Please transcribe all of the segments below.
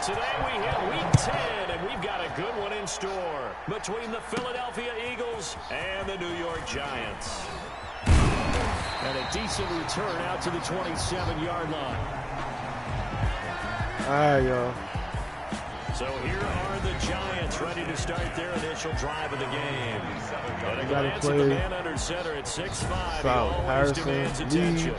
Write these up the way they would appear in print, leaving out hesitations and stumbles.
Today we hit Week 10, and we've got a good one in store between the Philadelphia Eagles and the New York Giants. And a decent return out to the 27-yard line. All right, y'all. So here are the Giants ready to start their initial drive of the game. And a glance at the man under center at 6'5", he always demands attention.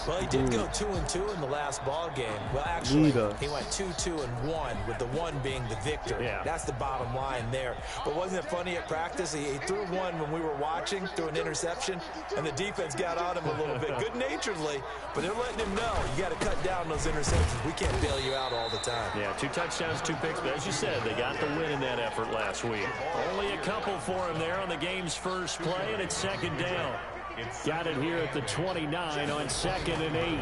Well, he did go 2-2 in the last ball game. Well, actually, he went 2-2-1, with the one being the victor. Yeah. That's the bottom line there. But wasn't it funny at practice? He threw one when we were watching, threw an interception, and the defense got on him a little bit, good-naturedly. But they're letting him know, you got to cut down those interceptions. We can't bail you out all the time. Yeah, 2 touchdowns, 2 picks. But as you said, they got the win in that effort last week. Only a couple for him there on the game's first play, and it's second down. Got it here at the 29 on 2nd and 8.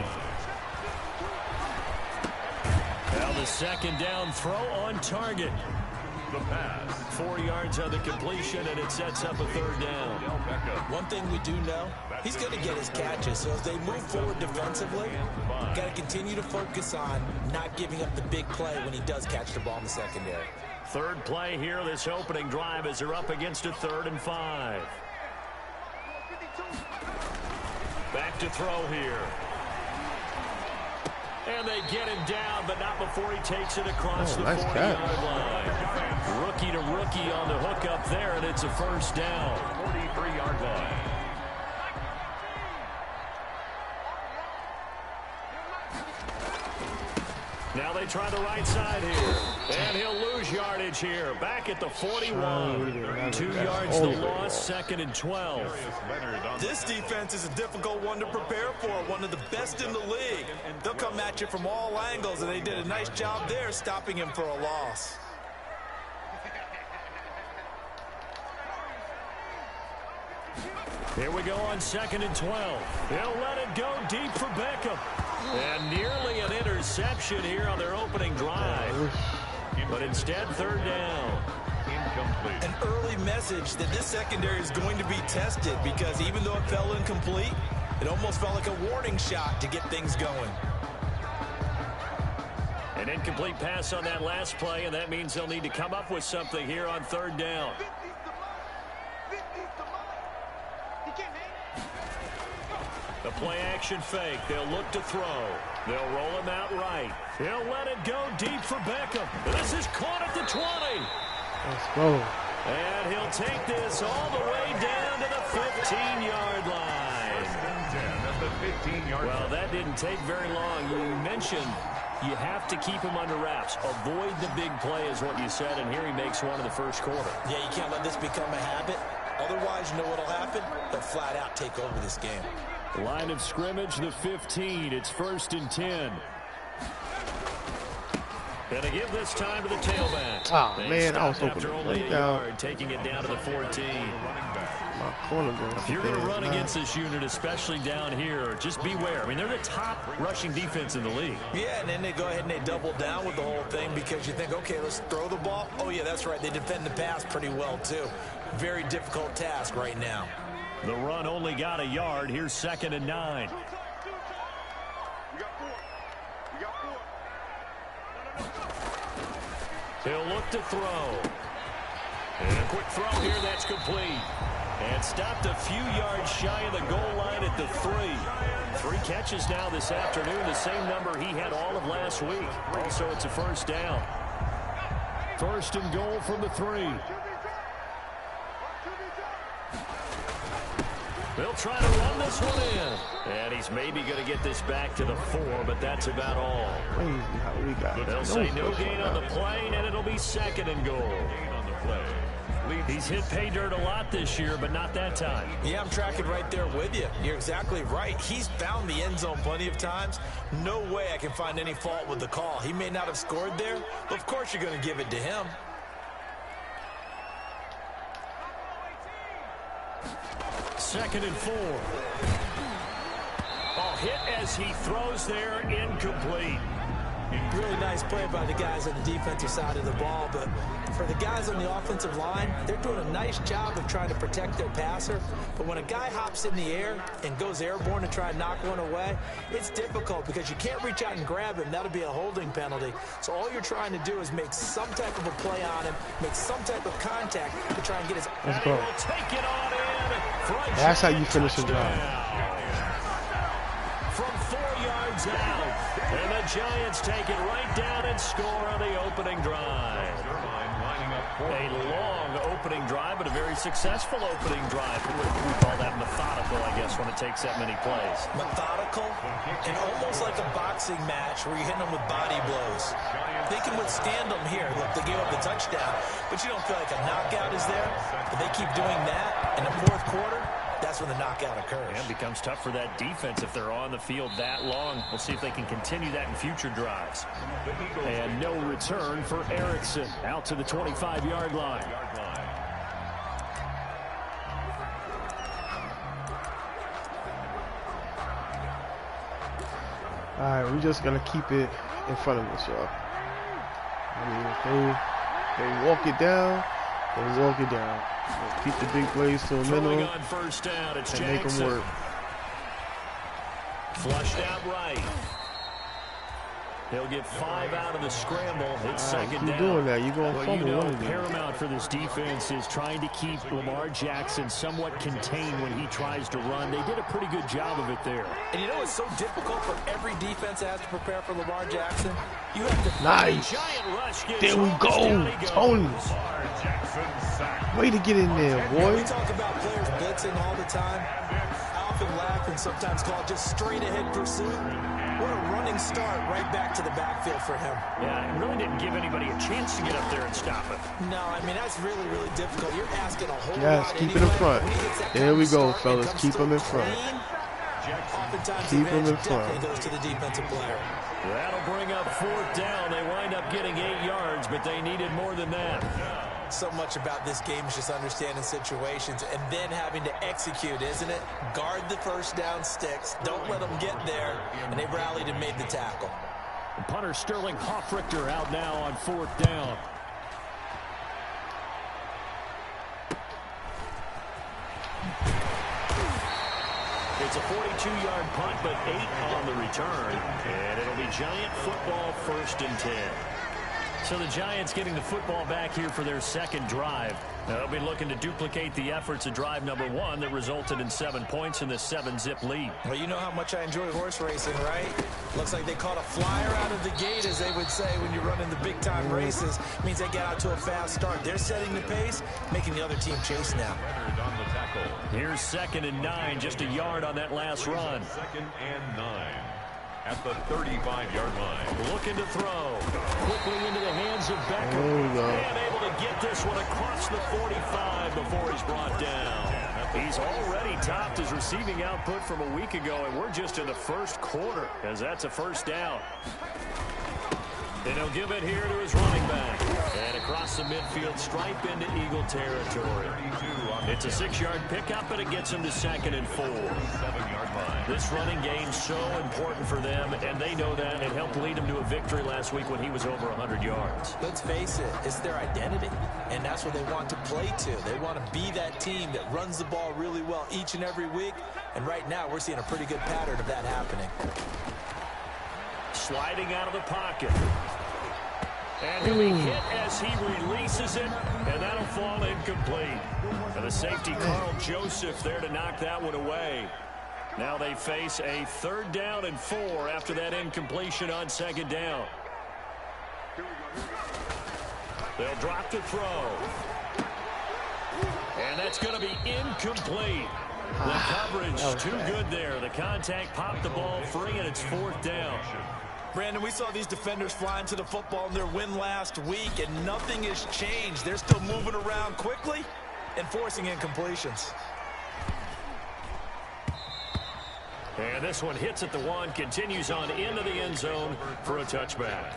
Now the second down throw on target. The pass. 4 yards on the completion, and it sets up a third down. One thing we do know, he's going to get his catches. So as they move forward defensively, got to continue to focus on not giving up the big play when he does catch the ball in the secondary. Third play here, this opening drive, as they're up against a 3rd and 5. Back to throw here. And they get him down, but not before he takes it across the 40-yard line. Rookie to rookie on the hook up there, and it's a first down. 43-yard line. Now they try the right side here. And he'll lose yardage here. Back at the 41. 2 yards the loss, 2nd and 12. This defense is a difficult one to prepare for. One of the best in the league. They'll come at you from all angles, and they did a nice job there stopping him for a loss. Here we go on 2nd and 12. He'll let it go deep for Beckham. And nearly an interception here on their opening drive. But instead, 3rd down. An early message that this secondary is going to be tested, because even though it fell incomplete, it almost felt like a warning shot to get things going. An incomplete pass on that last play, and that means they'll need to come up with something here on 3rd down. The play-action fake. They'll look to throw. They'll roll him out right. He'll let it go deep for Beckham. This is caught at the 20. Let's go. And he'll take this all the way down to the 15-yard line. Well, that didn't take very long. You mentioned you have to keep him under wraps. Avoid the big play is what you said, and here he makes one in the first quarter. Yeah, you can't let this become a habit. Otherwise, you know what'll happen? They'll flat out take over this game. Line of scrimmage, the 15. It's 1st and 10. Gonna give this time to the tailback. Oh, man, I was hoping after to only a down. yard, taking it down to the 14. My corner going. If you're going to run against this unit, especially down here, just beware. I mean, they're the top rushing defense in the league. Yeah, and then they go ahead and they double down with the whole thing because you think, okay, let's throw the ball. Oh, yeah, that's right. They defend the pass pretty well, too. Very difficult task right now. The run only got a yard. Here's 2nd and 9. He'll look to throw. And a quick throw here, that's complete. And stopped a few yards shy of the goal line at the 3. 3 catches now this afternoon, the same number he had all of last week. Also, it's a first down. 1st and goal from the 3. They'll try to run this one in. And he's maybe going to get this back to the 4, but that's about all. They'll say no gain on the play, and it'll be 2nd and goal. He's hit pay dirt a lot this year, but not that time. Yeah, I'm tracking right there with you. You're exactly right. He's found the end zone plenty of times. No way I can find any fault with the call. He may not have scored there, but of course you're going to give it to him. Second and 4. Oh, hit as he throws there, incomplete. Really nice play by the guys on the defensive side of the ball, but for the guys on the offensive line, they're doing a nice job of trying to protect their passer. But when a guy hops in the air and goes airborne to try and knock one away, it's difficult because you can't reach out and grab him. That'll be a holding penalty. So all you're trying to do is make some type of a play on him, make some type of contact to try and get his... Let's go. Take it on in. That's how you finish a drive. From 4 yards out. And the Giants take it right down and score on the opening drive. A long opening drive, but a very successful opening drive. We call that methodical, I guess, when it takes that many plays. Methodical and almost like a boxing match where you're hitting them with body blows. They can withstand them here. Look, they gave up the touchdown, but you don't feel like a knockout is there. But they keep doing that in the fourth quarter. That's when the knockout occurs. And it becomes tough for that defense if they're on the field that long. We'll see if they can continue that in future drives. And no return for Erickson out to the 25-yard line. All right, we're just going to keep it in front of us, y'all. I mean, if they walk it down, they walk it down. Keep the big plays to a minimum on first down, it's and make them work. Flushed out right. He'll get 5 out of the scramble. It's second down. Doing that, you're going to fumble. You know, paramount for this defense is trying to keep Lamar Jackson somewhat contained when he tries to run. They did a pretty good job of it there. And you know it's so difficult for every defense that has to prepare for Lamar Jackson? You have to... Nice. There we go. Tony. Way to get in there, boy. We talk about players blitzing all the time. I often laugh and sometimes call it just straight ahead pursuit. What a running start right back to the backfield for him. Yeah, it really didn't give anybody a chance to get up there and stop him. No, I mean, that's really, really difficult. You're asking a whole lot. Yes, keep it in front. There we go, fellas. Keep him in front. Keep him in front. Goes to the defensive player. That'll bring up fourth down. They wind up getting 8 yards, but they needed more than that. So much about this game is just understanding situations and then having to execute, isn't it? Guard the first down sticks. Don't let them get there. And they rallied and made the tackle. The punter Sterling Hoffrichter out now on fourth down. It's a 42-yard punt, but 8 on the return. And it'll be Giant football, 1st and 10. So the Giants getting the football back here for their second drive. They'll be looking to duplicate the efforts of drive number 1 that resulted in 7 points in the 7-zip lead. Well, you know how much I enjoy horse racing, right? Looks like they caught a flyer out of the gate, as they would say when you're running the big-time races. It means they get out to a fast start. They're setting the pace, making the other team chase now. Here's 2nd and 9, just a yard on that last run. 2nd and 9. At the 35-yard line. Looking to throw. Quickly into the hands of Beckham. And able to get this one across the 45 before he's brought down. He's already topped his receiving output from a week ago, and we're just in the first quarter, as that's a first down. And he'll give it here to his running back. And across the midfield stripe into Eagle territory. It's a 6-yard pickup, but it gets him to 2nd and 4. 7-yard line. This running game's so important for them, and they know that. It helped lead him to a victory last week when he was over 100 yards. Let's face it, it's their identity, and that's what they want to play to. They want to be that team that runs the ball really well each and every week, and right now we're seeing a pretty good pattern of that happening. Sliding out of the pocket. And he'll be hit as he releases it, and that'll fall incomplete. And the safety, Carl Joseph, there to knock that one away. Now they face a 3rd down and 4 after that incompletion on 2nd down. They'll drop the throw. And that's going to be incomplete. The coverage too good there. The contact popped the ball free, and it's 4th down. Brandon, we saw these defenders flying to the football in their win last week, and nothing has changed. They're still moving around quickly and forcing incompletions. And this one hits at the 1, continues on into the end zone for a touchback.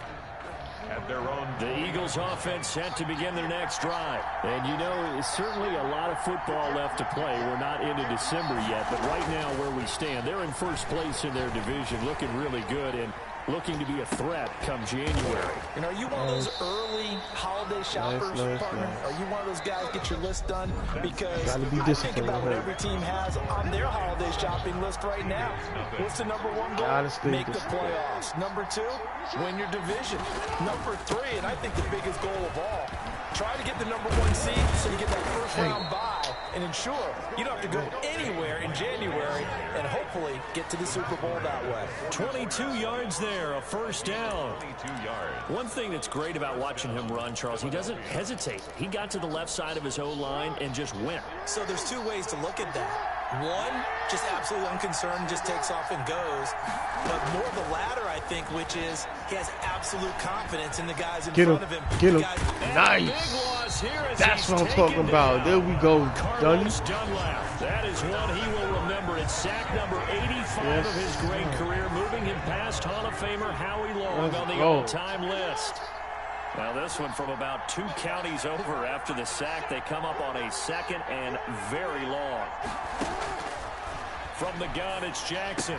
At their own. The Eagles offense set to begin their next drive. And you know, it's certainly a lot of football left to play. We're not into December yet, but right now where we stand, they're in first place in their division, looking really good. And looking to be a threat come January. And are you one of those early holiday shoppers, partner? Are you one of those guys get your list done? Because I think about what every team has on their holiday shopping list right now. What's the number one goal? Make the playoffs. Number two, win your division. Number three, and I think the biggest goal of all, try to get the number one seed so you get that first round bye and ensure you don't have to go anywhere in January and hopefully get to the Super Bowl that way. 22 yards there, a first down. 22 yards. One thing that's great about watching him run, Charles, he doesn't hesitate. He got to the left side of his O-line and just went. So there's two ways to look at that. One, just absolutely unconcerned, just takes off and goes. But more the latter, I think, which is he has absolute confidence in the guys in front of him. Get him. Nice. That's what I'm talking about. There we go. Dunlap. That is one he will remember. It's sack number 85 of his great career, moving him past Hall of Famer Howie Long on the all-time list. Now this one from about 2 counties over after the sack. They come up on a second and very long. From the gun, it's Jackson.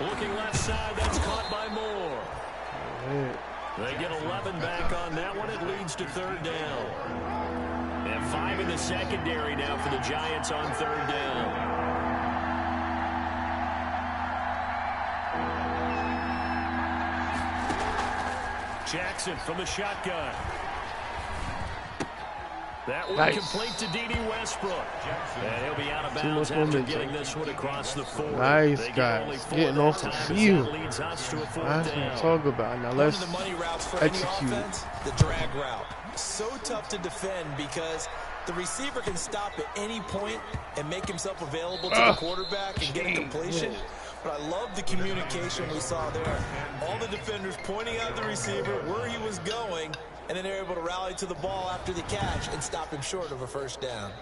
Looking left side, that's caught by Moore. They get 11 back on that one. It leads to third down. And 5 in the secondary now for the Giants on third down. Jackson from the shotgun. That one complete to D.D. Westbrook. And he'll be out of bounds after getting this one across the 40. Nice, guys. Getting off the field. That's what I'm talking about. Now let's one of the money routes for execute. any offense, the drag route. So tough to defend because the receiver can stop at any point and make himself available to the quarterback and get a completion. But I love the communication we saw there. All the defenders pointing out the receiver, where he was going, and then they're able to rally to the ball after the catch and stop him short of a first down.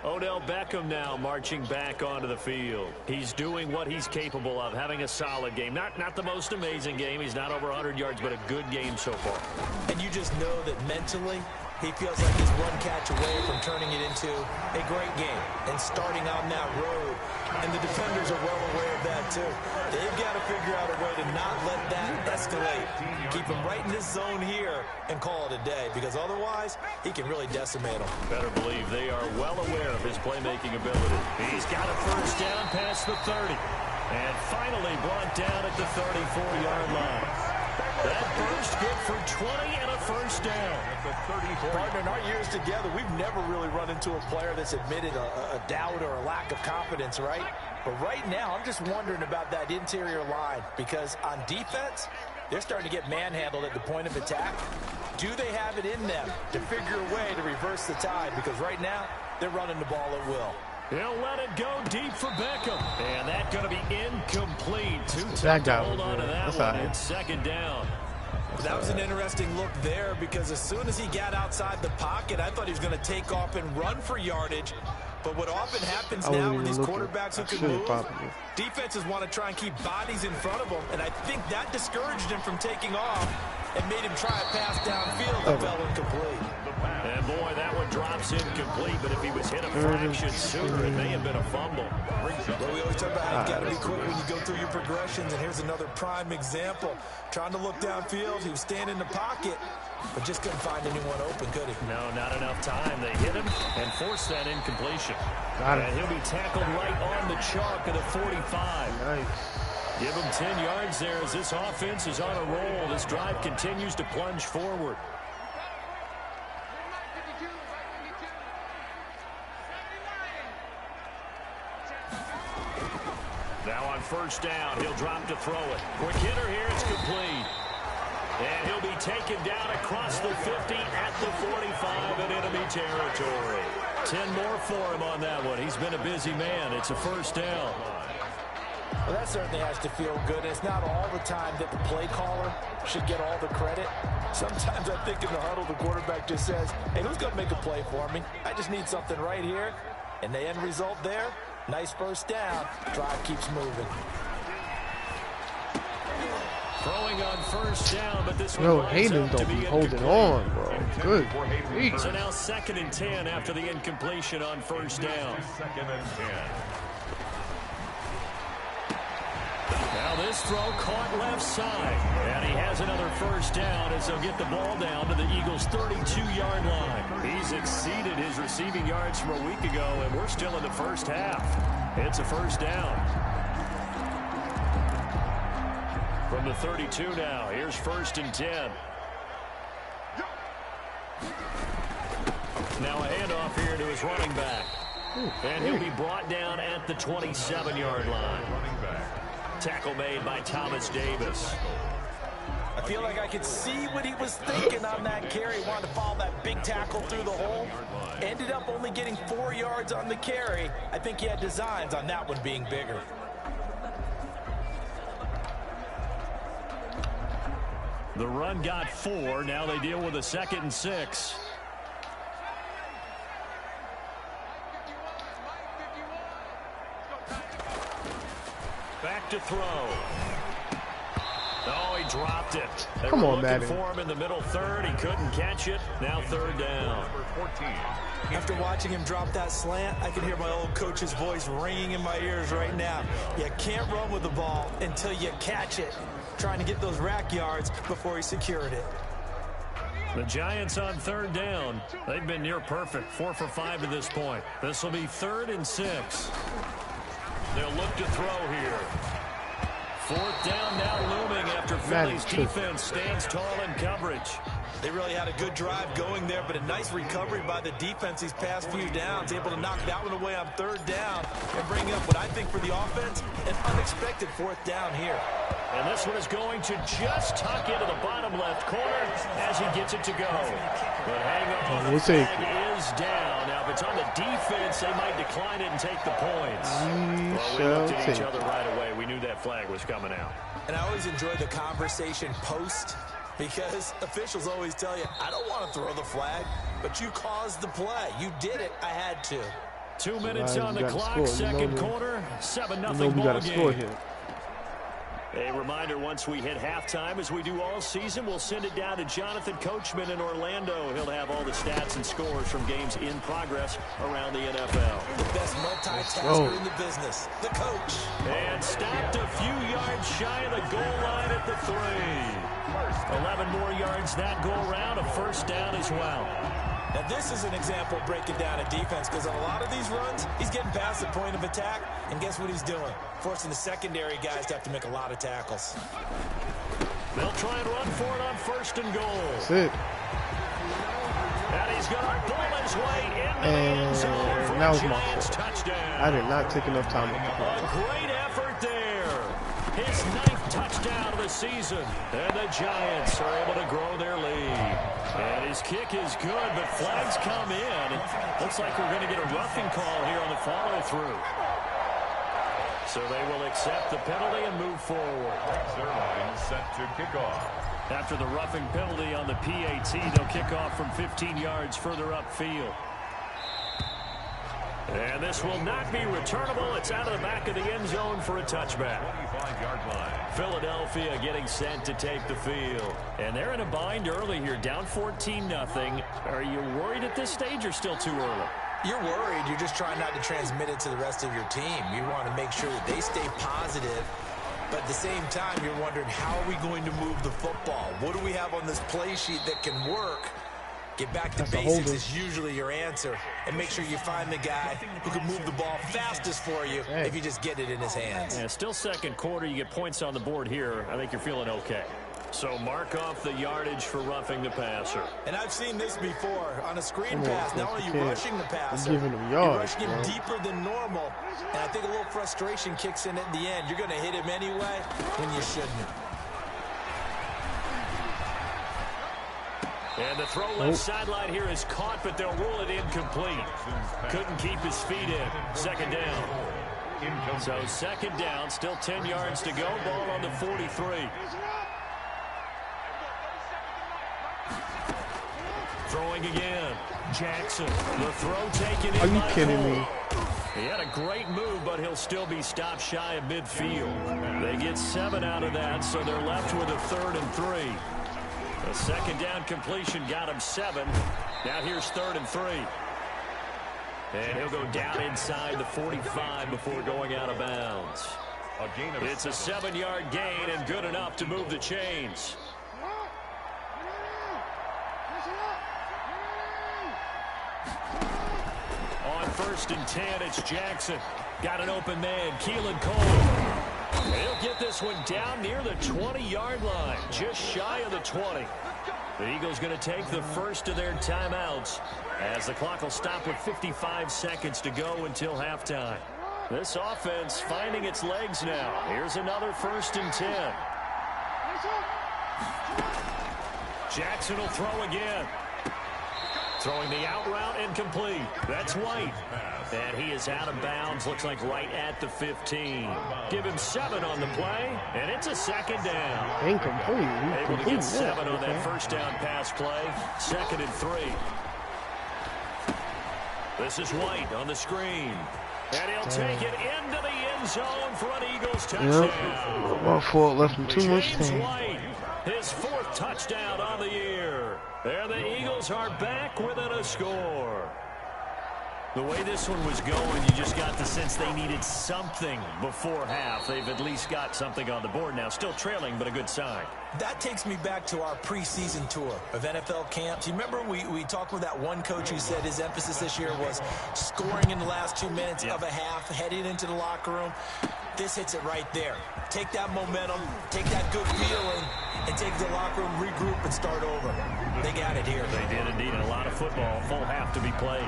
Odell Beckham now marching back onto the field. He's doing what he's capable of, having a solid game. Not the most amazing game. He's not over 100 yards, but a good game so far. And you just know that mentally, he feels like he's one catch away from turning it into a great game and starting on that road. And the defenders are well aware of that, too. They've got to figure out a way to not let that escalate. Keep him right in this zone here and call it a day, because otherwise, he can really decimate them. Better believe they are well aware of his playmaking ability. He's got a first down past the 30. And finally brought down at the 34-yard line. That burst good for 20 and a first down. Partner, in our years together, we've never really run into a player that's admitted a doubt or a lack of confidence, right? But right now, I'm just wondering about that interior line, because on defense, they're starting to get manhandled at the point of attack. Do they have it in them to figure a way to reverse the tide? Because right now, they're running the ball at will. He'll let it go deep for Beckham. And that's going to be incomplete. Too tough to hold on to that one. It's second down. That was an interesting look there, because as soon as he got outside the pocket, I thought he was going to take off and run for yardage. But what often happens now with these quarterbacks who can move, defenses want to try and keep bodies in front of them. And I think that discouraged him from taking off and made him try a pass downfield that fell incomplete. And boy, that one drops incomplete, but if he was hit a fraction sooner, it may have been a fumble. Well, we always talk about how you got to be quick when you go through your progressions, and here's another prime example. Trying to look downfield, he was standing in the pocket, but just couldn't find anyone open, could he? No, not enough time. They hit him and forced that incompletion. And he'll be tackled right on the chalk of the 45. Nice. Give him 10 yards there as this offense is on a roll. This drive continues to plunge forward. Now on first down, he'll drop to throw it. Quick hitter here, it's complete. And he'll be taken down across the 50 at the 45 in enemy territory. 10 more for him on that one. He's been a busy man. It's a first down. Well, that certainly has to feel good. It's not all the time that the play caller should get all the credit. Sometimes I think in the huddle, the quarterback just says, hey, who's going to make a play for me? I just need something right here. And the end result there, nice first down. Drive keeps moving. Throwing on first down, but this one Yo, Hayden don't be holding on, bro. Good. So now 2nd and 10 after the incompletion on first down. 2nd and 10. Now this throw caught left side. And he has another first down as they'll get the ball down to the Eagles' 32-yard line. He's exceeded his receiving yards from a week ago, and we're still in the first half. It's a first down. From the 32 now, here's 1st and 10. Now a handoff here to his running back. And he'll be brought down at the 27-yard line. Tackle made by Thomas Davis. I feel like I could see what he was thinking on that carry. Wanted to follow that big tackle through the hole. Ended up only getting 4 yards on the carry. I think he had designs on that one being bigger. The run got 4. Now they deal with a 2nd and 6. Back to throw. Oh, he dropped it. They Come were on, looking Madden. for him in the middle third. He couldn't catch it. Now 3rd down. After watching him drop that slant, I can hear my old coach's voice ringing in my ears right now. You can't run with the ball until you catch it. Trying to get those rack yards before he secured it. The Giants on 3rd down. They've been near perfect. 4 for 5 to this point. This will be 3rd and 6. They'll look to throw here. 4th down now looming after Philly's defense stands tall in coverage. They really had a good drive going there, but a nice recovery by the defense these past few downs. Able to knock that one away on 3rd down and bring up what I think for the offense, an unexpected 4th down here. And this one is going to just tuck into the bottom left corner as he gets it to go. But hang on, the flag is down. Now, if it's on the defense, they might decline it and take the points. Well, we looked at each other right away. We knew that flag was coming out. And I always enjoy the conversation post, because officials always tell you, I don't want to throw the flag, but you caused the play. You did it. I had to. 2 minutes on the clock, 2nd quarter, 7-0 ball game. A reminder, once we hit halftime, as we do all season, we'll send it down to Jonathan Coachman in Orlando. He'll have all the stats and scores from games in progress around the NFL. The best multitasker in the business, the coach. And stopped a few yards shy of the goal line at the 3. 11 more yards that go around, a first down as well. Now, this is an example breaking down a defense, because on a lot of these runs, he's getting past the point of attack, and guess what he's doing? Forcing the secondary guys to have to make a lot of tackles. They'll try and run for it on 1st and goal. That's it. And he's going to pull his way into the end zone for that was a my Giants fault. touchdown. I did not take enough time with the play. A great effort there. His 9th touchdown of the season. And the Giants are able to grow their lead. And his kick is good, but flags come in. It looks like we're going to get a roughing call here on the follow-through. So they will accept the penalty and move forward. Their line set to kick off. After the roughing penalty on the PAT, they'll kick off from 15 yards further upfield. And this will not be returnable. It's out of the back of the end zone for a touchback. 25-yard line. Philadelphia getting sent to take the field. And they're in a bind early here, down 14-0. Are you worried at this stage or still too early? You're worried. You're just trying not to transmit it to the rest of your team. You want to make sure that they stay positive. But at the same time, you're wondering, how are we going to move the football? What do we have on this play sheet that can work? Get back to basics is usually your answer. And make sure you find the guy who can move the ball fastest for you if you just get it in his hands. Yeah, still 2nd quarter. You get points on the board here. I think you're feeling okay. So mark off the yardage for roughing the passer. And I've seen this before on a screen pass. Not only are you rushing the passer, you're rushing him deeper than normal. And I think a little frustration kicks in at the end. You're going to hit him anyway when you shouldn't. And the throw left sideline here is caught, but they'll rule it incomplete. Couldn't keep his feet in. 2nd down. So 2nd down, still 10 yards to go. Ball on the 43. Throwing again. Jackson. The throw taken in. Are you by kidding Cole. me? He had a great move, but he'll still be stopped shy of midfield. They get 7 out of that, so they're left with a 3rd and 3. The 2nd down completion got him 7. Now here's 3rd and 3. And he'll go down inside the 45 before going out of bounds. A gain of It's a 7-yard gain and good enough to move the chains. On 1st and 10, it's Jackson. Got an open man, Keelan Cole. He'll get this one down near the 20-yard line, just shy of the 20. The Eagles going to take the first of their timeouts as the clock will stop with 55 seconds to go until halftime. This offense finding its legs now. Here's another 1st and 10. Jackson will throw again. Throwing the out route incomplete. That's White. And he is out of bounds. Looks like right at the 15. Give him 7 on the play. And it's a 2nd down. Incomplete. Able to get 7 on that 1st down pass play. 2nd and 3. This is White on the screen. And he'll take it into the end zone for an Eagles touchdown. My fault, left him too much James time. White, his 4th touchdown on the year. There the Eagles are back within a score. The way this one was going, you just got the sense they needed something before half. They've at least got something on the board now. Still trailing, but a good sign. That takes me back to our preseason tour of NFL camps. You remember we talked with that one coach who said his emphasis this year was scoring in the last 2 minutes of a half, heading into the locker room. This hits it right there. Take that momentum, take that good feeling, and take the locker room, regroup, and start over. They got it here. They did indeed. A lot of football, full half to be played.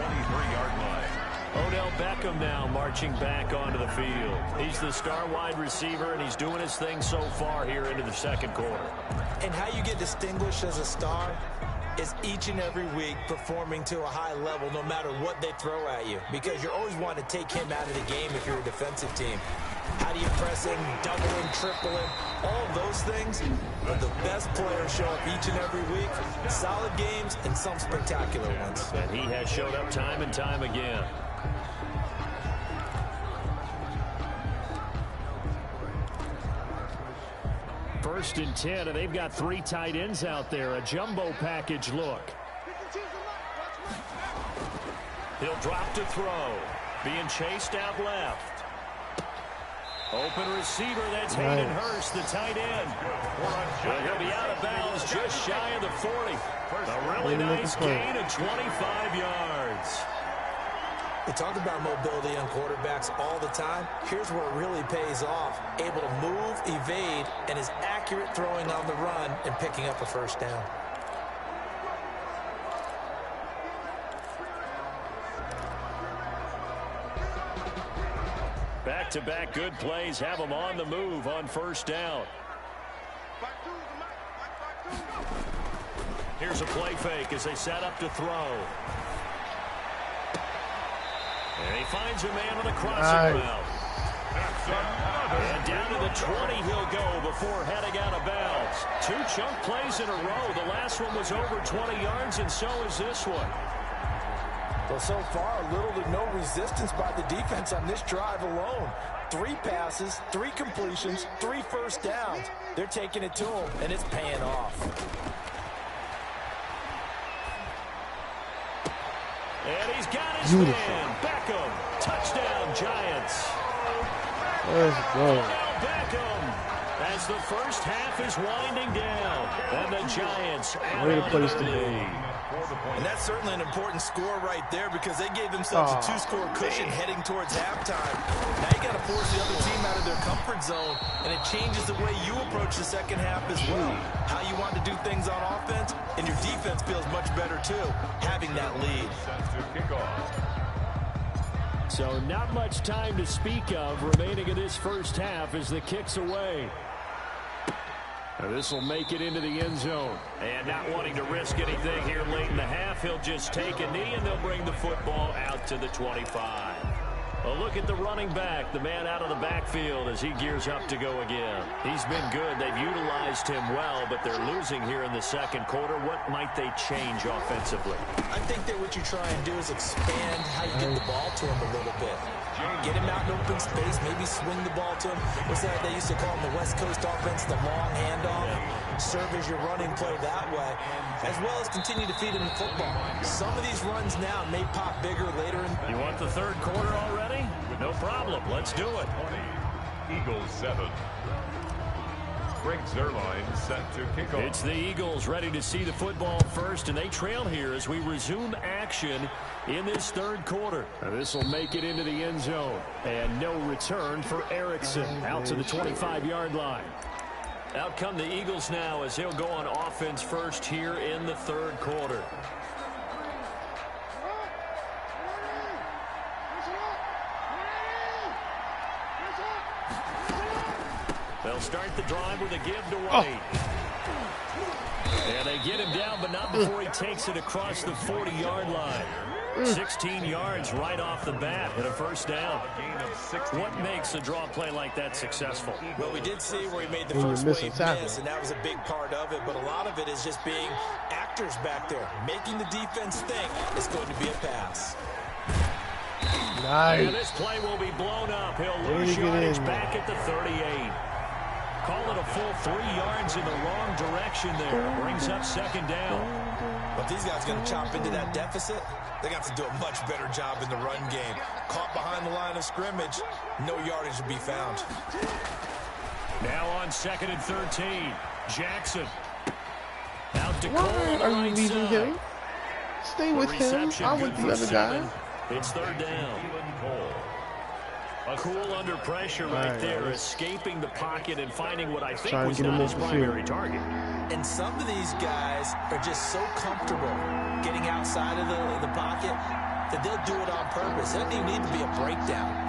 23-yard line. Odell Beckham now marching back onto the field. He's the star wide receiver, and he's doing his thing so far here into the 2nd quarter. And how you get distinguished as a star is each and every week performing to a high level no matter what they throw at you, because you always want to take him out of the game if you're a defensive team. How do you press him, double him, triple him, all of those things? But the best players show up each and every week. Solid games and some spectacular ones. And he has showed up time and time again. First and 10, and they've got 3 tight ends out there. A jumbo package look. He'll drop to throw. Being chased out left. Open receiver, that's Hayden Hurst, the tight end. Well, he'll be out of bounds just shy of the 40. A really nice gain of 25 yards. We talk about mobility on quarterbacks all the time. Here's where it really pays off. Able to move, evade, and is accurate throwing on the run and picking up a 1st down. Back-to-back good plays have them on the move on 1st down. Here's a play fake as they set up to throw. And he finds a man on a crossing route. And down to the 20 he'll go before heading out of bounds. 2 chunk plays in a row. The last one was over 20 yards, and so is this one. Well, so far, little to no resistance by the defense on this drive alone. 3 passes, 3 completions, 3 1st downs. They're taking it to him, and it's paying off. And he's got his man. Beckham. Touchdown, Giants. Let's go. Now Beckham as the 1st half is winding down. And the Giants out Way to on place the the lead. And that's certainly an important score right there because they gave themselves a 2-score cushion heading towards halftime. Now you got to force the other team out of their comfort zone, and it changes the way you approach the 2nd half as well. How you want to do things on offense, and your defense feels much better too, having that lead. So not much time to speak of remaining in this 1st half as the kick's away. This will make it into the end zone. And not wanting to risk anything here late in the half, he'll just take a knee and they'll bring the football out to the 25. A look at the running back, the man out of the backfield as he gears up to go again. He's been good. They've utilized him well, but they're losing here in the 2nd quarter. What might they change offensively? I think that what you try and do is expand how you get the ball to him a little bit. Get him out in open space, maybe swing the ball to him. What's that they used to call him, the West Coast offense, the long handoff. Serve as your running play that way, as well as continue to feed him the football. Some of these runs now may pop bigger later in. You want the 3rd quarter already? No problem. Let's do it. Eagles 7. Greg Zerline set to kick off. It's the Eagles ready to see the football first, and they trail here as we resume action in this third quarter. This will make it into the end zone, and no return for Erickson out to the 25-yard line. Out come the Eagles now as he'll go on offense first here in the third quarter. They'll start the drive with a give to White. And they get him down, but not before he takes it across the 40-yard line. 16 yards right off the bat and a first down. What makes a draw play like that successful? Well, we did see where he made the first wave miss, and that was a big part of it. But a lot of it is just being actors back there, making the defense think it's going to be a pass. Nice. And this play will be blown up. He'll lose yardage back at the 38. Call it a full 3 yards in the wrong direction there. Brings up second down. But these guys going to chop into that deficit. They got to do a much better job in the run game. Caught behind the line of scrimmage, no yardage to be found. Now on 2nd and 13. Jackson. Out to Cole. Why are you leaving him? Stay with him. I'm with the other guy. It's third down. Cool under pressure right there, escaping the pocket and finding what I think was not his primary target. And some of these guys are just so comfortable getting outside of the pocket that they'll do it on purpose. It doesn't even need to be a breakdown.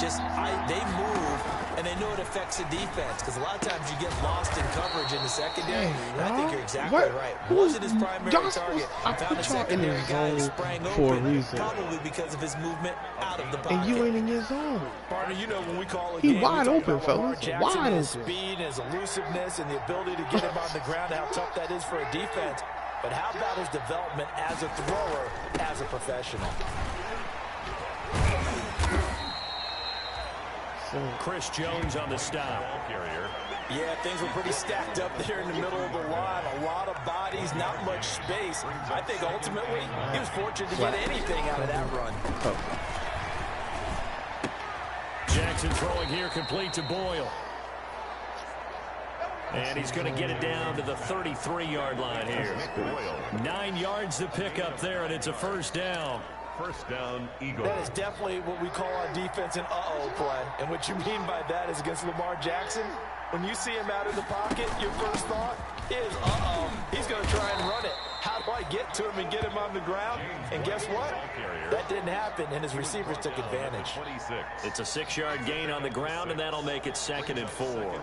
They move, and they know it affects the defense. Because a lot of times you get lost in coverage in the secondary. And I think you're exactly right. Wasn't his primary target. Found a secondary guy who sprang open, probably because of his movement out of the pocket. And you ain't in your zone. Partner, you know when we call a game, he wide open, fellas. Wide open. His speed, his elusiveness, and the ability to get him on the ground, how tough that is for a defense. But how about his development as a thrower, as a professional? Chris Jones on the stop. Yeah, things were pretty stacked up there in the middle of the line. A lot of bodies, not much space. I think ultimately he was fortunate to get anything out of that run. Jackson throwing here, complete to Boyle. And he's going to get it down to the 33-yard line here. 9 yards to pick up there, and it's a first down. First down, Eagles. That is definitely what we call on defense an uh-oh play. And what you mean by that is against Lamar Jackson, when you see him out of the pocket, your first thought is, uh-oh, he's going to try and run it. How do I get to him and get him on the ground? And guess what? That didn't happen, and his receivers took advantage. It's a 6-yard gain on the ground, and that'll make it 2nd and 4.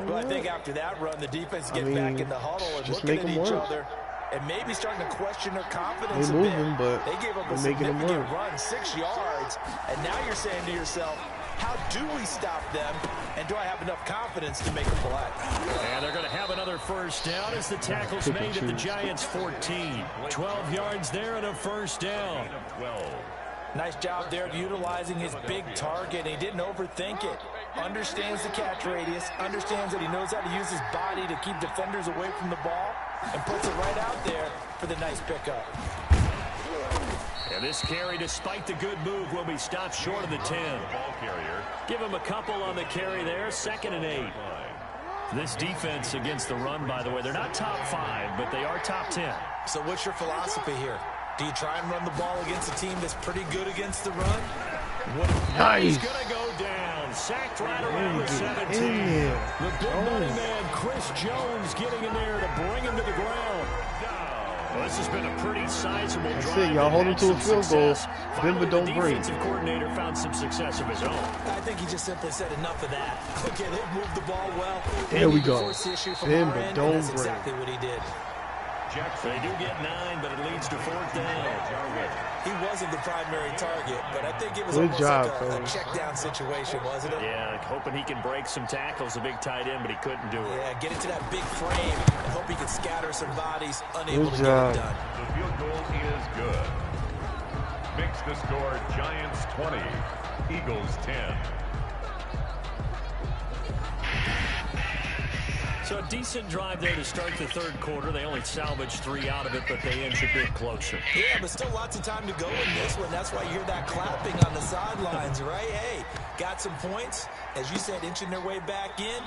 But I think after that run, the defense get back in the huddle and looking at each other. And maybe starting to question their confidence a bit. But they gave up a significant run, 6 yards. And now you're saying to yourself, how do we stop them? And do I have enough confidence to make a play? And they're going to have another first down as the tackle's made at the Giants' 14. 12 yards there and a first down. 12. Nice job there of utilizing his big target. He didn't overthink it. Understands the catch radius. Understands that he knows how to use his body to keep defenders away from the ball. And puts it right out there for the nice pickup. And this carry, despite the good move, will be stopped short of the 10. Give him a couple on the carry there. 2nd and 8. This defense against the run, by the way, they're not top 5, but they are top 10. So what's your philosophy here? Do you try and run the ball against a team that's pretty good against the run? Nice. He's going to go down. Sacked right around the 17. The big money man, Chris Jones, getting in there to bring him to the ground. Well, this has been a pretty sizable drive. That's it, y'all hold him to a field goal. Denver don't break. The defensive coordinator found some success of his own. I think he just simply said enough of that. Okay, they've moved the ball well. There we go. Denver don't break. That's exactly what he did. They do get 9, but it leads to 4th down. He wasn't the primary target, but I think it was almost like a check-down situation, wasn't it? Yeah, hoping he can break some tackles, a big tight end, but he couldn't do it. Yeah, get into that big frame and hope he can scatter some bodies, unable to get it done. The field goal is good. Makes the score Giants 20, Eagles 10. So a decent drive there to start the third quarter. They only salvaged 3 out of it, but they inch a bit closer. Yeah, but still lots of time to go in this one. That's why you hear that clapping on the sidelines, right? Hey, got some points, as you said, inching their way back in.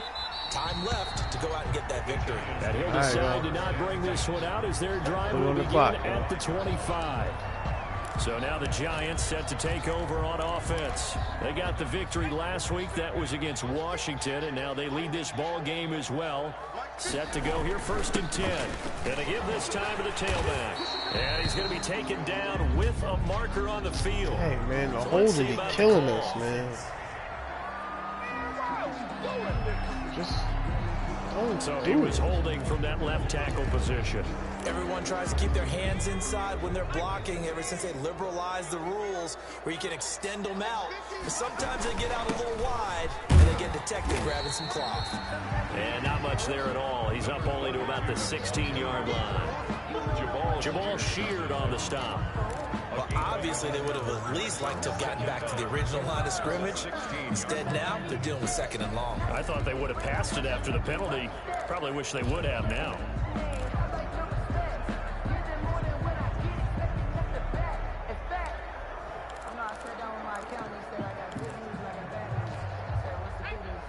Time left to go out and get that victory. And he'll decide to not bring this one out as their drive will begin at the 25. So now the Giants set to take over on offense. They got the victory last week. That was against Washington, and now they lead this ball game as well. Set to go here, 1st and 10. Gonna give this time to the tailback. And he's going to be taken down with a marker on the field. Hey, man, the holding is killing us, man. Just don't so he was holding from that left tackle position. Everyone tries to keep their hands inside when they're blocking ever since they liberalized the rules where you can extend them out. But sometimes they get out a little wide and they get detected grabbing some cloth. And not much there at all. He's up only to about the 16-yard line. Jabal sheared on the stop. Well, obviously they would have at least liked to have gotten back to the original line of scrimmage. Instead now, they're dealing with 2nd and long. I thought they would have passed it after the penalty. Probably wish they would have now.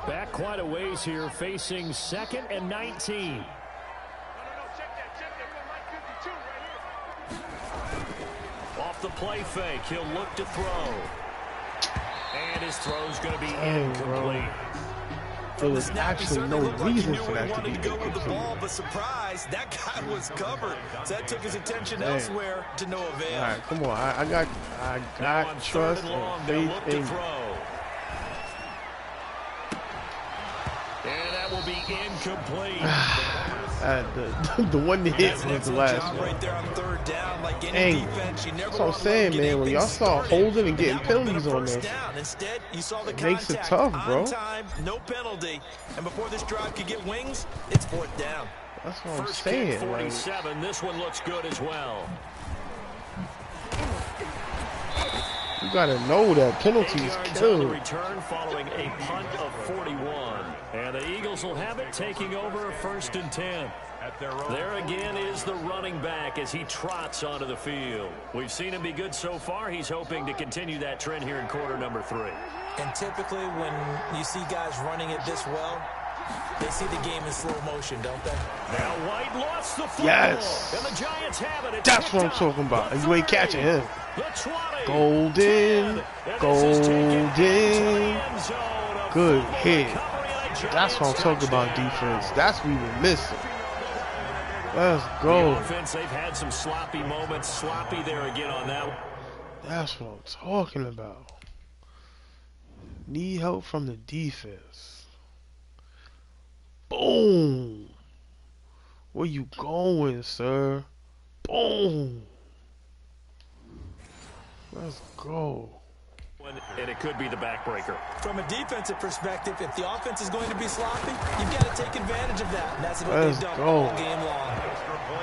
Back quite a ways here, facing 2nd and 19. Off the play fake, he'll look to throw. And his throw's going to be incomplete. There was actually no reason for that to be go with the ball, but surprise, that guy was covered. So that took his attention elsewhere to no avail. All right, come on. I got trust and faith in. And that will be incomplete. The one that hit was the last one. Right there on 3rd down, like any Dang. defense, you never That's what I'm saying, man. When y'all start holding and getting penalties on this, instead, you saw the it makes it tough, bro. on time, no penalty. And before this drive could get wings, it's 4th down. That's what I'm First saying. kick, 47. This one looks good as well. You gotta know that penalties kill. On the return following a punt of 41. And the Eagles will have it, taking over a 1st and 10. There again is the running back as he trots onto the field. We've seen him be good so far. He's hoping to continue that trend here in quarter number 3. And typically when you see guys running it this well, they see the game in slow motion, don't they? Now White lost the football. Yes. And the Giants have it. That's what I'm talking about. And you ain't catching him. Golden. Good hit. That's what I'm talking about, defense. That's what we were missing. Let's go. The offense, they've had some sloppy moments. Sloppy there again on that one. That's what I'm talking about. Need help from the defense. Boom. Where you going, sir? Boom. Let's go. And it could be the backbreaker. From a defensive perspective, if the offense is going to be sloppy, you've got to take advantage of that. And that's what they've done all game long.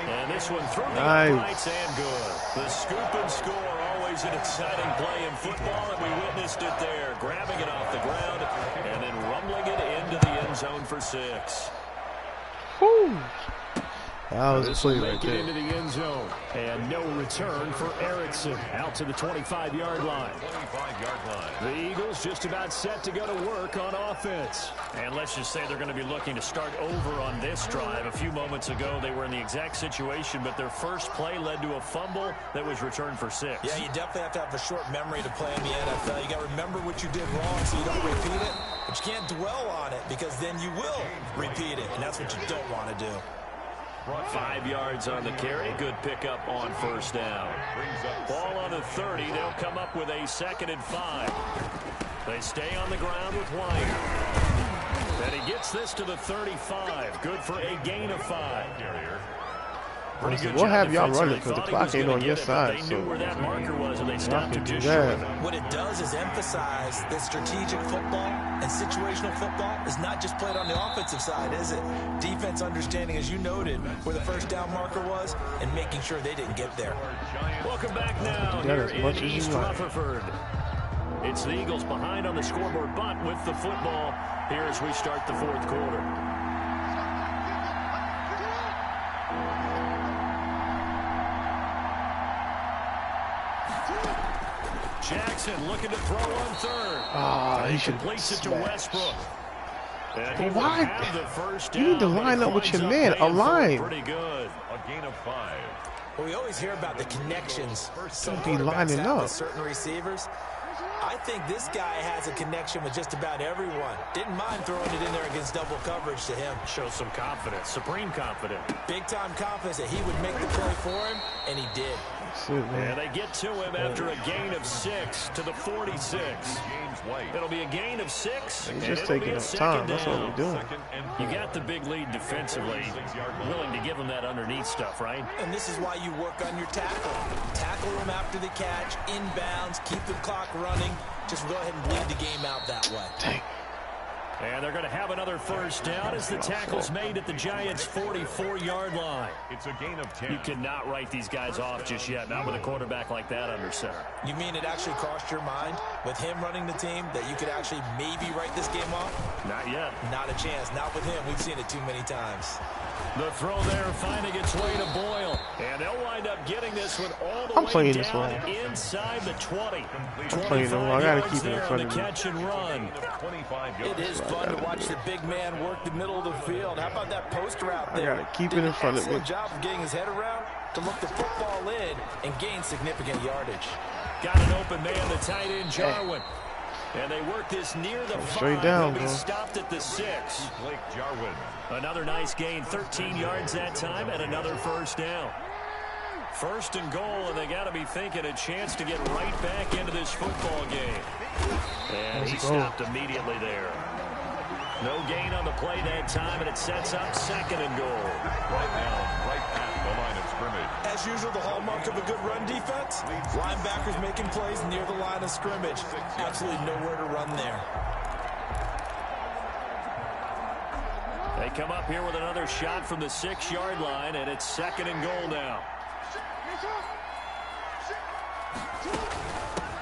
And this one through the uprights and good. The scoop and score, always an exciting play in football, and we witnessed it there. Grabbing it off the ground and then rumbling it into the end zone for 6. Whew. That was a This play will right make it there. into the end zone. And no return for Erickson out to the 25-yard line. 25-yard line. The Eagles just about set to go to work on offense. And let's just say they're going to be looking to start over on this drive. A few moments ago, they were in the exact situation, but their first play led to a fumble that was returned for 6. Yeah, you definitely have to have a short memory to play in the NFL. You got to remember what you did wrong so you don't repeat it. But you can't dwell on it because then you will repeat it, and that's what you don't want to do. 5 yards on the carry. Good pickup on 1st down. Ball on the 30. They'll come up with a 2nd and 5. They stay on the ground with White. And he gets this to the 35. Good for a gain of 5. We'll have y'all running because the clock ain't on your side. They So knew where that marker was, and they stopped it just that. short. What it does is emphasize that strategic football and situational football is not just played on the offensive side, is it? Defense understanding, as you noted, where the 1st down marker was and making sure they didn't get there. Welcome back now here in East Rutherford. It's the Eagles behind on the scoreboard, but with the football here as we start the 4th quarter. Jackson looking to throw on third. Ah, he should completes it to smash. Westbrook. And he But will why? have the first You need to down, but line he up with winds your up man. paying for it Align. pretty good. A gain of 5. Well, we always hear about the connections. Some Don't be quarterbacks lining have up. with certain receivers. I think this guy has a connection with just about everyone. Didn't mind throwing it in there against double coverage to him. Shows some confidence, supreme confidence. Big-time confidence that he would make the play for him, and he did. That's it, man. And they get to him after a gain of 6 to the 46. James White. It'll be a gain of 6. He's and just it'll be taking a up second time. That's what down. we're doing. Second and You 4. got the big lead defensively. Willing to give him that underneath stuff, right? And this is why you work on your tackle. Tackle him after the catch, inbounds, keep the clock running. Just go ahead and bleed the game out that way. Dang. And they're going to have another first down as the tackle's made at the Giants' 44-yard line. It's a gain of 10. You cannot write these guys off just yet, not with a quarterback like that under center. You mean it actually crossed your mind with him running the team that you could actually maybe write this game off? Not yet. Not a chance. Not with him. We've seen it too many times. The throw there finding its way to Boyle. And they'll wind up getting this one all the I'm way playing this down wrong. inside the 20. playing it wrong. I gotta keep it in there front on of the me. catch and run. 25 It yards. is fun to watch the big man work the middle of the field. How about that post route there? I gotta keep it in front of me. Excellent job of getting his head around to look the football in and gain significant yardage. Got an open man, the tight end, Jarwin. And they work this near the 5. Straight down, They'll be bro. stopped at the 6. Blake Jarwin. Another nice gain, 13 yards that time, and another first down. First and goal, and they got to be thinking a chance to get right back into this football game. And he stopped immediately there. No gain on the play that time, and it sets up second and goal. Right now, right at the line of scrimmage. As usual, the hallmark of a good run defense, linebackers making plays near the line of scrimmage. Absolutely nowhere to run there. They come up here with another shot from the 6-yard line, and it's second and goal now.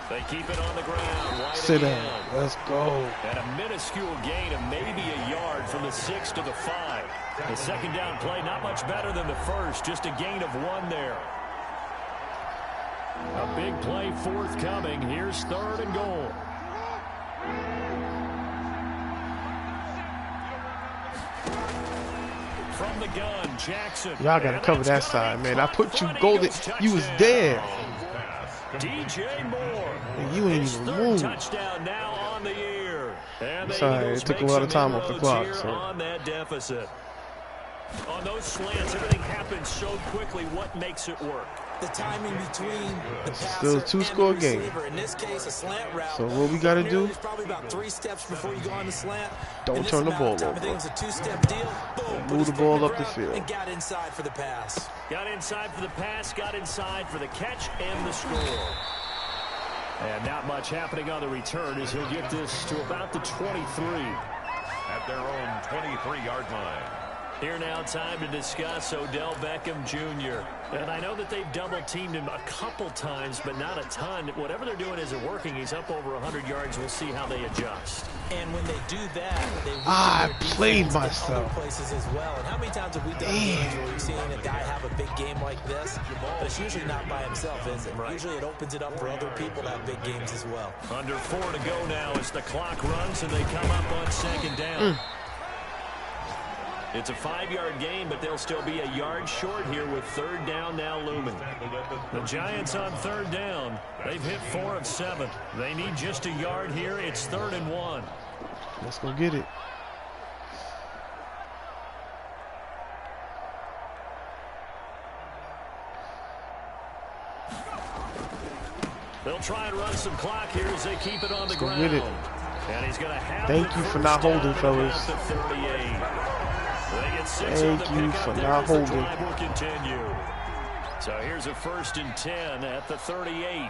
They keep it on the ground. Wide Sit again. down. Let's go. And a minuscule gain of maybe a yard from the 6 to the 5. The second down play not much better than the first, just a gain of 1 there. A big play forthcoming. Here's third and goal. From the gun, Jackson. Y'all gotta cover that side, man. I put you golden. You was there. DJ Moore. And you ain't His even third moved. touchdown now on the year. And the Sorry, Eagles it took a make lot of some time off the inroads clock, here so. on that deficit. On those slants, everything happens so quickly. What makes it work? The timing between the passer Still a two-score and the game. receiver. In this case, a slant route. So what we gotta do? There's probably about 3 steps before you go on the slant. Don't In this turn the amount of ball time, I think over. it was a 2-step deal. Boom, put Move his the foot ball in up the ground field. and got inside for the pass. Got inside for the pass, got inside for the catch and the score. And not much happening on the return as he'll get this to about the 23. At their own 23-yard line. Here now, time to discuss Odell Beckham Jr. And I know that they've double-teamed him a couple times, but not a ton. Whatever they're doing isn't working. He's up over 100 yards. We'll see how they adjust. And when they do that, they I weaken their played defense in myself. other places as well. And how many times have we done games where we've seen a guy have a big game like this? But it's usually not by himself, is it? Right. Usually it opens it up for other people to have big games as well. Under 4 to go now as the clock runs and they come up on second down. It's a 5-yard gain, but they'll still be a yard short here with third down now looming. The Giants on third down. They've hit 4 of 7. They need just a yard here. It's 3rd and 1. Let's go get it. They'll try and run some clock here as they keep it on the Let's go ground. get it. And he's going to have Thank the you for first not down holding, at fellas. about the 38. They get 6 on the Thank you pickup for there not as the holding. drive will continue. So here's a 1st and 10 at the 38.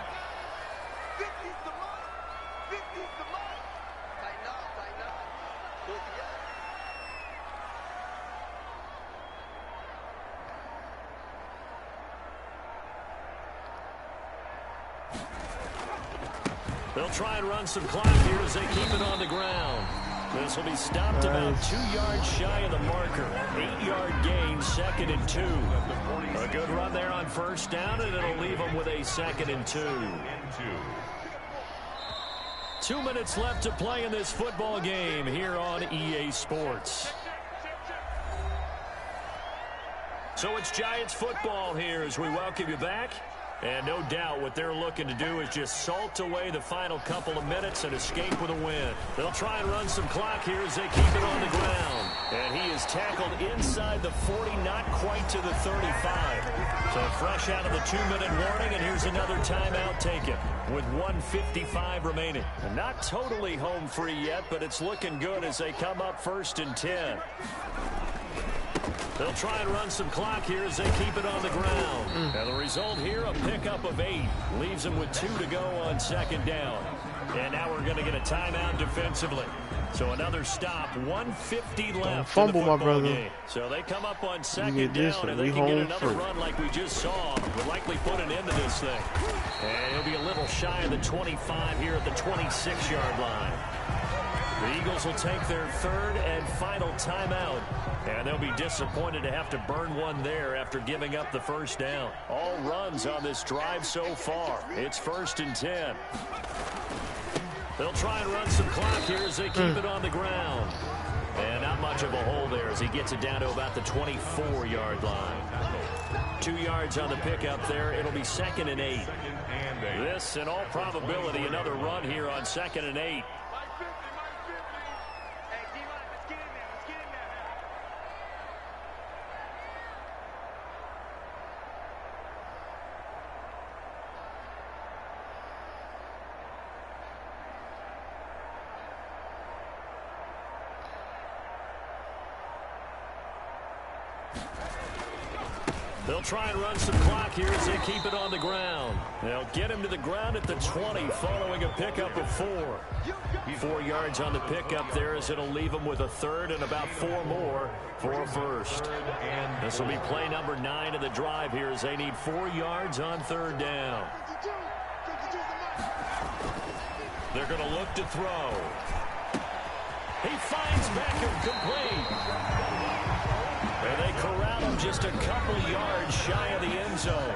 They'll try and run some clock here as they keep it on the ground. This will be stopped about 2 yards shy of the marker. 8-yard gain, 2nd and 2. A good run there on first down, and it'll leave them with a 2nd and 2. 2 minutes left to play in this football game here on EA Sports. So it's Giants football here as we welcome you back. And no doubt what they're looking to do is just salt away the final couple of minutes and escape with a win. They'll try and run some clock here as they keep it on the ground. And he is tackled inside the 40, not quite to the 35. So fresh out of the 2-minute warning, and here's another timeout taken with 1:55 remaining. And not totally home free yet, but it's looking good as they come up 1st and 10. They'll try and run some clock here as they keep it on the ground. And the result here, a pickup of 8. Leaves them with 2 to go on 2nd down. And now we're going to get a timeout defensively. So another stop, 1:50 left. Don't fumble, in the my brother. game. So they come up on 2nd down, and they can get another run like we just saw. Will likely put an end to this thing. And he'll be a little shy of the 25 here at the 26-yard line. The Eagles will take their 3rd and final timeout, and they'll be disappointed to have to burn one there after giving up the 1st down. All runs on this drive so far. It's 1st and 10. They'll try and run some clock here as they keep it on the ground. And not much of a hole there as he gets it down to about the 24-yard line. 2 yards on the pickup there. It'll be 2nd and 8. This, in all probability, another run here on 2nd and 8. They'll try and run some clock here as they keep it on the ground. They'll get him to the ground at the 20 following a pickup of 4. 4 yards on the pickup there as it'll leave him with a 3rd and about 4 more for a 1st. This will be play number 9 of the drive here as they need 4 yards on 3rd down. They're going to look to throw. He finds Beckham complete. And they corral him just a couple yards shy of the end zone.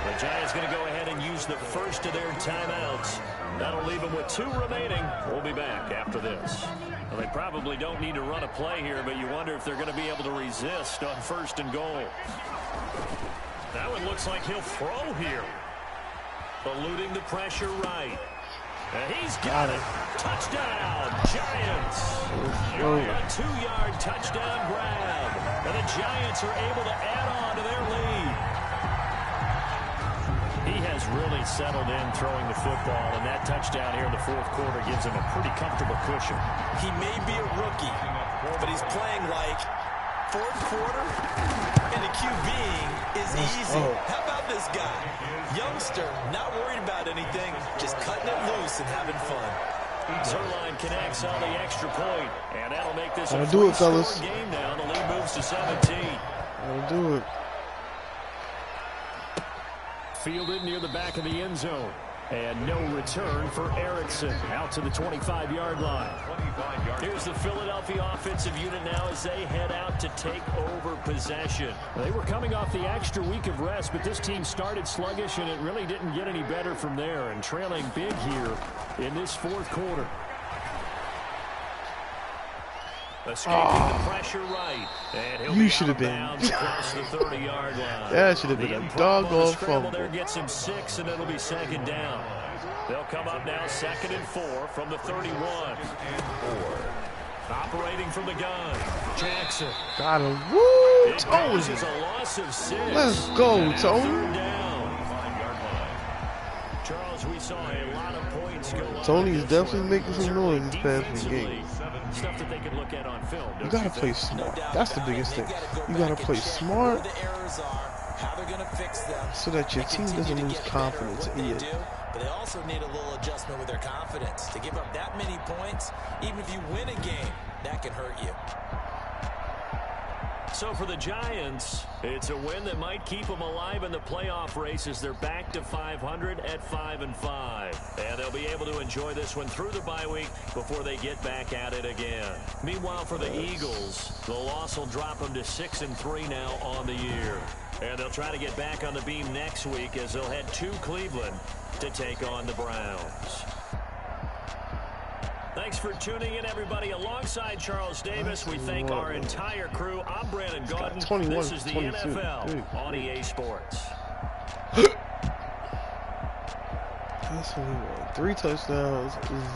The Giants going to go ahead and use the 1st of their timeouts. That'll leave them with 2 remaining. We'll be back after this. Well, they probably don't need to run a play here, but you wonder if they're going to be able to resist on 1st and goal. That one looks like he'll throw here. Eluding the pressure right. And he's got it. Touchdown, Giants. A 2-yard touchdown grab. And the Giants are able to add on to their lead. He has really settled in throwing the football, and that touchdown here in the 4th quarter gives him a pretty comfortable cushion. He may be a rookie, but he's playing like 4th quarter, and the QBing is easy. How about this guy? Youngster, not worried about anything, just cutting it loose and having fun. Zerline connects on the extra point, and that'll make this a do it, fellas. game now. The lead moves to 17. I'll do it. Fielded near the back of the end zone. And no return for Erickson out to the 25-yard line. Here's the Philadelphia offensive unit now as they head out to take over possession. They were coming off the extra week of rest, but this team started sluggish, and it really didn't get any better from there, and trailing big here in this 4th quarter. Escaping the pressure right. And he'll You be should have been. across the 30-yard line. That should have been a doggone fumble. There gets him 6, and it'll be 2nd down. They'll come up now 2nd and 4 from the 31. Operating from the gun, Jackson. Got him. Woo, It Tony. causes a loss of 6. Let's go, And now Tony. 3rd down. Charles, we saw a lot of points go on. Tony's definitely making some noise this past few games. Stuff that they can look at on film. You gotta play smart. That's the biggest thing. You gotta play smart so that your team doesn't lose confidence in it. But they also need a little adjustment with their confidence. To give up that many points, even if you win a game, that can hurt you. So for the Giants, it's a win that might keep them alive in the playoff race as they're back to 500 at 5-5. And they'll be able to enjoy this one through the bye week before they get back at it again. Meanwhile, for the Eagles, the loss will drop them to 6-3 now on the year. And they'll try to get back on the beam next week as they'll head to Cleveland to take on the Browns. Thanks for tuning in, everybody. Alongside Charles Davis, we thank our entire crew. I'm Brandon Gaudin. 21, This is the 22. NFL on EA Sports. That's what he won. 3 touchdowns,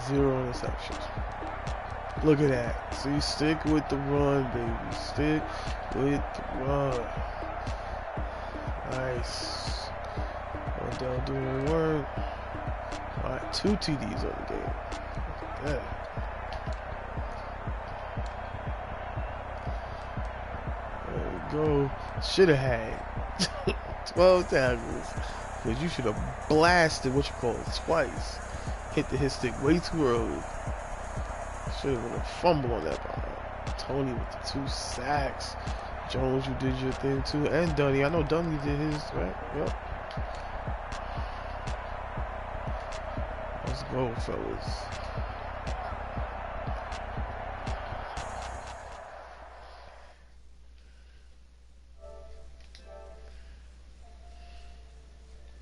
0 interceptions. Look at that. So you stick with the run, baby. Stick with the run. Nice. Odell doing work. Alright, 2 TDs on the game. Look at that. There we go. Should have had 12 tackles. Because you should have blasted what you call it twice. Hit the hit stick way too early. Should have been a fumble on that ball. Tony with the 2 sacks. Jones, you did your thing too. And Dunny. I know Dunny did his, right? Yep. Let's go, fellas.